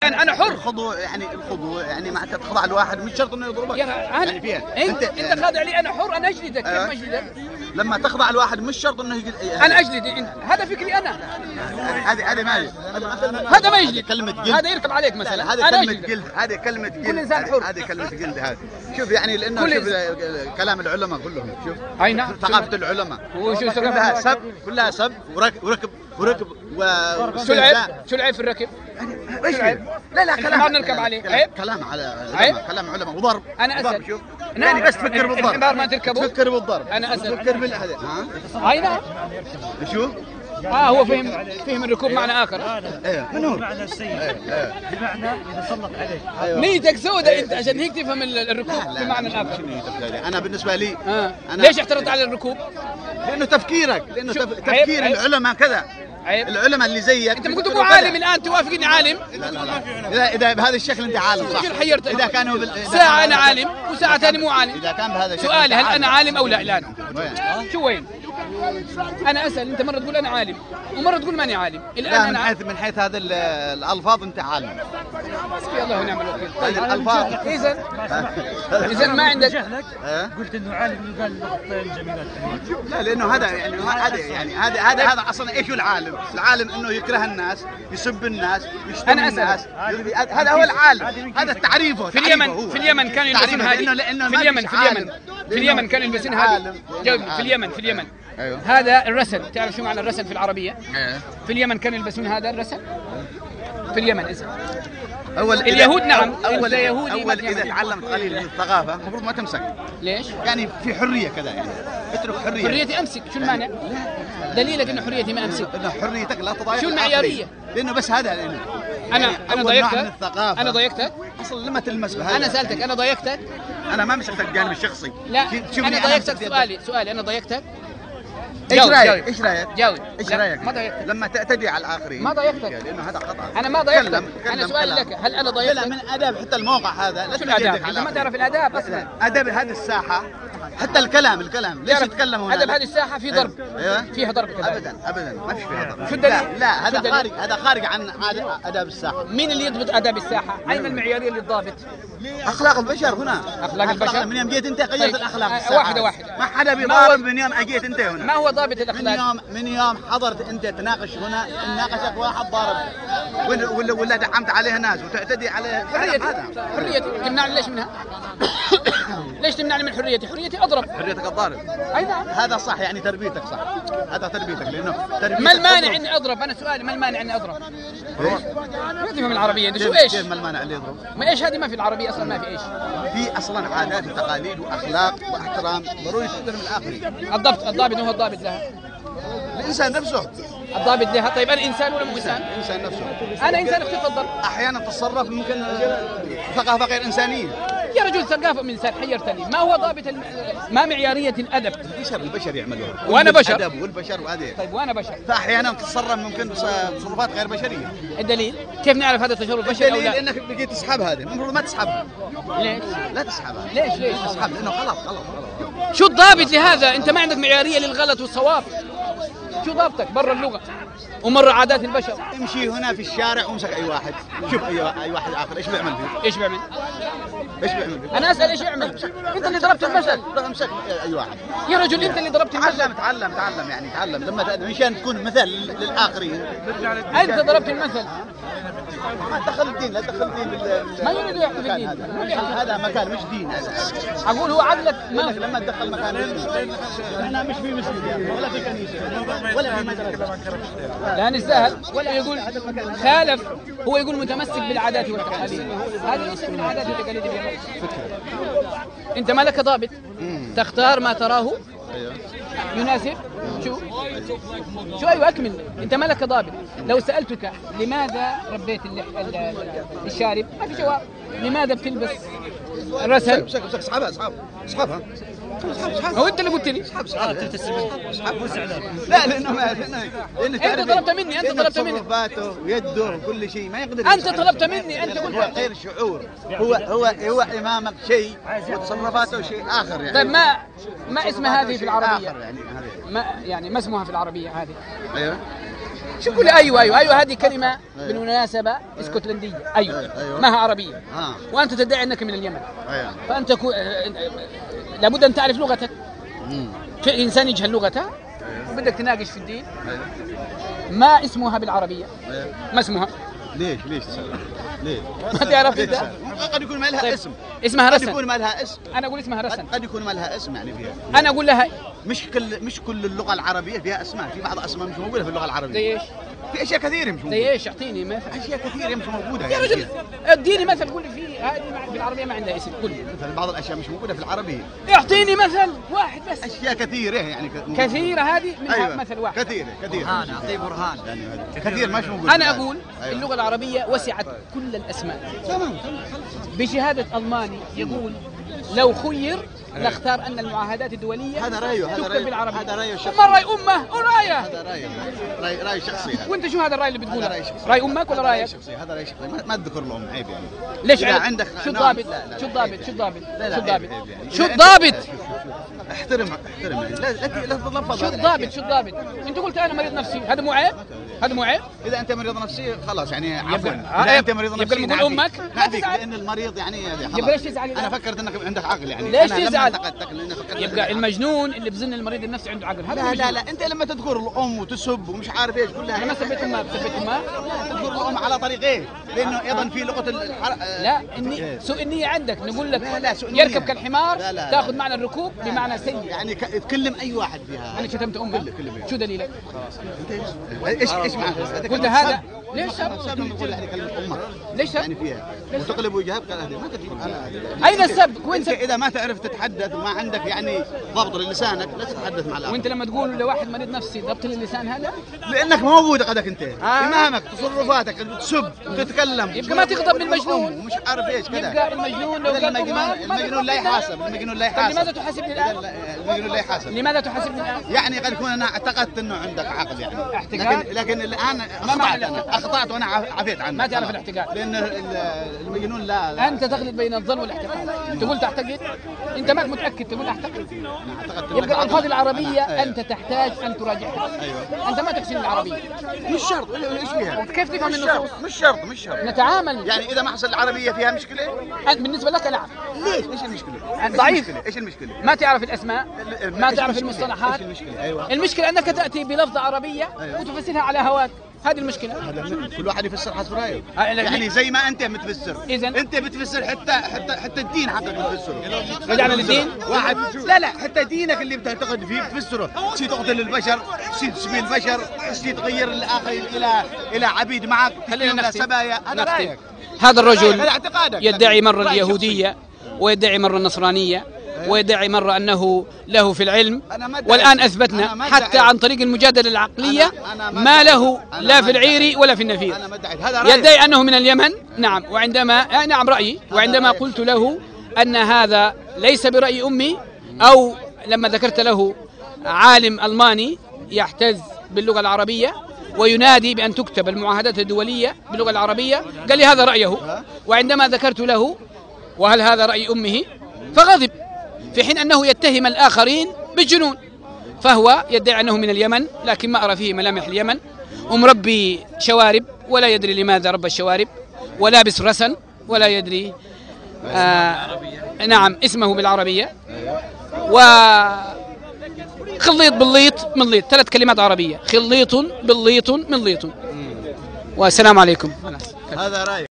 يعني انا حر. الخضوع يعني مع تخضع الواحد مش شرط انه يضربك يعني فيها. انت خاضع لي، انا حر، انا اجلدك. كيف ما اجلدك؟ لما تخضع الواحد مش شرط انه انا اجلد. هذا فكري انا. هذه ما هذا ما يجلد، كلمة جلد. هذا يركب عليك مثلا. هذه كلمة جلد. هذه كلمة جلد. كل انسان حر. هذه كلمة جلد. هذه شوف يعني لانه شوف كلام العلماء كلهم. شوف اي نعم، ثقافة العلماء وشو كلها سب وركب شو العيب في الركب؟ لا كلام نركب عليه عيب؟ كلام على كلام علماء وضرب. انا اسال. شوف يعني بس تفكر بالضرب. الحمار ما تركبه؟ تفكر بالضرب. انا اسال. تفكر بالهذا. اي نعم. شوف هو فهم الركوب معنى اخر. من هو؟ بمعنى السيء. بمعنى اذا سلط عليك. نيتك سوداء انت عشان هيك تفهم الركوب بمعنى اخر. انا بالنسبه لي ليش احترضت على الركوب؟ لانه تفكير العلماء كذا. عيب. العلماء اللي زيك انت كنت مو عالم الان توافقني عالم؟ لا اذا بهذا الشكل انت عالم صح. شو حيرتك؟ اذا كانوا ساعه انا عالم وساعه ثانيه مو عالم. اذا كان بهذا الشكل سؤالي هل انا عالم او لا الان؟ شو وين؟ انا اسال، انت مره تقول انا عالم ومره تقول ماني عالم. الان لا من حيث هذا الالفاظ انت عالم. حسبي الله ونعم الوكيل. طيب الالفاظ اذا ما عندك قلت انه عالم يقال لغتين جميلات. لا لانه هذا اصلا ايش العالم؟ العالم انه يكره الناس، يسب الناس، يشتم الناس. هذا هو العالم. هذا تعريفه. في اليمن كانوا يلبسون هذه. في اليمن كانوا يلبسون هذه. في اليمن أيوه. هذا الرسل. تعرف شو معنى الرسل في العربية؟ في اليمن كانوا يلبسون هذا الرسل. في اليمن اليهود نعم. أول إذا تعلمت قليل من الثقافة المفروض ما تمسك. ليش؟ يعني في حرية كذا يعني. اترك حرية. حريتي أمسك، شو المانع؟ دليلك إنه حريتي ما أمسك. إنه حريتك لا تضايق. شو المعيارية؟ لأنه بس هذا لأنه أنا ضايقتك؟ أنا ضايقتك؟ أصلا لما تلمس بهذا. أنا سألتك أنا ضايقتك؟ أنا ما مسكتك الجانب الشخصي. لا أنا ضايقتك. سؤالي أنا ضايقتك؟ ايش رايك؟ جاوب. ايش رايك؟ ما ضايقتك لما تعتدي على الاخرين. ما ضايقتك لانه هذا خطا. انا ما ضايقتك. انا سؤالي لك، هل انا ضايقتك؟ لا من اداب حتى الموقع هذا. شو الاداب؟ انت ما تعرف الاداب اصلا. اداب هذه الساحه حتى الكلام ليش يتكلموا هنا؟ ادب هذه الساحه في ضرب. ايوه فيها ضرب كذا. ابدا ما في فيها ضرب. شو الدليل؟ لا هذا خارج عن اداب الساحه. مين اللي يضبط اداب الساحه؟ اين المعياريه اللي تضابط؟ اخلاق البشر هنا. اخلاق البشر من يوم جيت انت غيرت الاخلاق. واحده ما حدا بيضارب من يوم اجيت انت هنا. ما هو ضابط الاخلاق؟ من يوم حضرت انت تناقش هنا ناقشك واحد ضارب ولا دعمت عليه ناس وتعتدي عليه. حريتي تمنعني ليش منها؟ ليش تمنعني من حريتي؟ حريتي اضرب. حريتك الضارب. اي نعم. هذا صح يعني تربيتك صح. هذا تربيتك لانه ما المانع اني اضرب؟ انا سؤالي ما المانع اني اضرب؟ ما تفهم العربيه انت شو ايش؟ كيف ما المانع اللي يضرب؟ ما ايش هذه؟ ما في العربيه اصلا ما في ايش؟ في اصلا عادات وتقاليد واخلاق واحترام ضروري تحترم الاخرين. الضابط هو الضابط لها. الانسان نفسه الضابط لها. طيب انا انسان ولا مو انسان؟ الانسان نفسه. انا انسان اختي تفضل. احيانا تتصرف ممكن ثقافه غير انسانيه. يا رجل ثقافه من انسان حيرتني. ما هو ضابط ما معياريه الادب؟ البشر يعملوها. وانا بشر. الادب والبشر وهذه. طيب وانا بشر. فاحيانا تتصرف ممكن تصرفات غير بشريه. الدليل؟ كيف نعرف هذا التصرف بشري او لا؟ الدليل انك بقيت تسحب هذه، المفروض ما تسحبها. ليش؟ لا تسحبها. ليش؟ تسحب لانه غلط. شو الضابط لهذا؟ انت ما عندك معياريه للغلط والصواب. شو ضابطك برا اللغه ومره عادات البشر؟ امشي هنا في الشارع وامسك اي واحد، شوف اي واحد اخر ايش بيعمل فيه؟ ايش بيعمل؟ انا اسال ايش يعمل؟ انت اللي ضربت المثل. امسك اي واحد. يا رجل انت اللي ضربت المثل. تعلم يعني تعلم لما مشان تكون مثل للاخرين. انت ضربت المثل. ما تدخل الدين. لا تدخل الدين ما يريد يحكي في الدين. هذا مكان مش دين. اقول هو عدلك ما لما تدخل مكان احنا مش في مسجد ولا في كنيسه ولا في مدرسه. لا نستاهل. ولا يقول خالف. هو يقول متمسك بالعادات والتقاليد. هذه ليست من العادات والتقاليد اليمنية. انت ما لك ضابط. تختار ما تراه يناسب. شو ايوه اكمل. انت ما لك ضابط. لو سالتك لماذا ربيت الشارب ما في جواب. لماذا بتلبس رسل؟ اسحبها. هو انت اللي قلت لي. لا لانه انت طلبت مني. تصرفاته ويده وكل شيء ما يقدر. انت طلبت مني. انت قلت هو غير شعور. هو امامك شيء وتصرفاته شيء اخر يعني. طيب ما اسم هذه في العربيه؟ يعني ما اسمها في العربيه هذه؟ ايوه شو ايوه هذه كلمه بالمناسبه اسكتلنديه. ايوه ما هي عربيه. وانت تدعي انك من اليمن. فانت لابد ان تعرف لغتك. في انسان يجهل لغته وبدك تناقش في الدين. ما اسمها بالعربيه؟ ما اسمها؟ ليش ليه؟ ما تعرف انت؟ قد يكون ما لها اسم. اسمها رسن. قد يكون ما لها اسم. انا اقول اسمها رسن. قد يكون ما لها اسم يعني فيها. انا اقول لها مش كل اللغه العربيه فيها اسماء، في بعض اسماء مش موجوده في اللغه العربيه. زي ايش؟ في اشياء كثيره مش موجوده. زي ايش؟ اعطيني مثل. اشياء كثيره مش موجوده يا رجل اديني مثل، قول لي في هذه بالعربيه ما عندها اسم. قول لي مثلا بعض الاشياء مش موجوده في العربيه. اعطيني مثل واحد بس. اشياء كثيره يعني كثيره هذه منها. أيوة. مثل واحد. كثيره برهان، اعطيه برهان يعني كثير مش موجود. انا اقول اللغه العربيه وسعت كل الاسماء. تمام. بشهاده الماني يقول لو خير لاختار ان المعاهدات الدوليه هذا رايه تكتب بالعربيه. هذا رايه شخصي. ما راي امه ورايه. هذا راي شخصي هذا. وانت شو هذا الراي اللي بتقوله؟ راي امك ولا رايك؟ شخصي. هذا راي شخصي ما تذكر لهم عيب يعني. ليش عندك شو الضابط؟ شو الضابط؟ احترم لا تتلفظ. شو الضابط؟ انت قلت انا مريض نفسي، هذا مو عيب؟ اذا انت مريض نفسي خلاص يعني عفوا. اذا انت مريض نفسي يبقى نقول امك نعفيك لان المريض يعني يبقى ليش تزعل؟ انا فكرت انك عندك عقل يعني. ليش تزعل؟ يبقى المجنون اللي بظن المريض النفسي عنده عقل. هذا لا انت لما تذكر الام وتسب ومش عارف ايش كلها. انا ما سبيت امها. تذكر الام على طريقين، لانه ايضا في لغه لا اني سوء النيه عندك. نقول لك يركب كالحمار تاخذ معنى الركوب بمعنى سيء يعني تكلم اي واحد فيها. انا شتمت امك. شو دليلك؟ ايش معك؟ قلت هذا ليش سب نقول يعني كلمه امك ليش يعني فيها وتقلب وجهك ما تجيب. اين السب؟ وين انت اذا ما تعرف تتحدث وما عندك يعني ضبط للسانك لا تتحدث مع الاخر. وانت لما تقول لواحد مريض نفسي ضبط للسان هذا لانك موجود قدك انت امامك تصرفاتك تسب وتتكلم. يبقى ما تغضب من المجنون ومش عارف ايش كذا. يبقى المجنون لو قال المجنون لا يحاسب. لماذا تحاسبني الان؟ المجنون لا يحاسب. لماذا تحاسبني الان؟ يعني قد يكون انا اعتقدت انه عندك عقل يعني احتقاد. لكن الان اخطات وانا عفيت عنه. ما تعرف الاحتقاد لان المجنون لا انت تخلط بين الظن والاحتقاد. تقول تعتقد انت ما متاكد تقول اعتقد. يبقى الالفاظ العربيه انت تحتاج ان تراجعها. انت ما تحسن العربيه. مش شرط. ايش فيها؟ كيف تفهم النصوص؟ مش شرط نتعامل يعني اذا ما حصل العربيه فيها مشكله. بالنسبه لك نعم. ليش؟ ايش المشكله؟ ضعيف. ايش المشكله؟ ما تعرف الاسماء، ما تعرف المصطلحات. أيوة. المشكله انك تاتي بلفظه عربيه وتفسرها على هواك. هذه المشكله. كل واحد يفسر حسب رايه. يعني زي ما انت متفسر. اذا انت بتفسر حتى الدين حقك بتفسره. رجعنا للدين. واحد لا حتى دينك اللي بتعتقد فيه بتفسره. شيء تقتل البشر، شيء تشبه البشر، شيء تغير الاخرين الى عبيد معك، خلينا سبايا. هذا رايك. هذا الرجل يدعي مرة اليهودية ويدعي مرة النصرانية ويدعي مرة أنه له في العلم، والآن أثبتنا حتى عن طريق المجادلة العقلية ما له لا في العير ولا في النفير. يدعي أنه من اليمن. نعم. وعندما نعم رأيي، وعندما قلت له أن هذا ليس برأي أمي، أو لما ذكرت له عالم ألماني يحتز باللغة العربية وينادي بأن تكتب المعاهدات الدولية باللغة العربية، قال لي هذا رأيه. وعندما ذكرت له وهل هذا رأي أمه فغضب، في حين أنه يتهم الآخرين بالجنون. فهو يدعي أنه من اليمن، لكن ما أرى فيه ملامح اليمن، ومربي شوارب ولا يدري لماذا ربى الشوارب، ولابس رسن ولا يدري نعم اسمه بالعربية، خليط بالليط من ليط، 3 كلمات عربية: خليط بالليط من ليط. والسلام عليكم. هذا رأيك.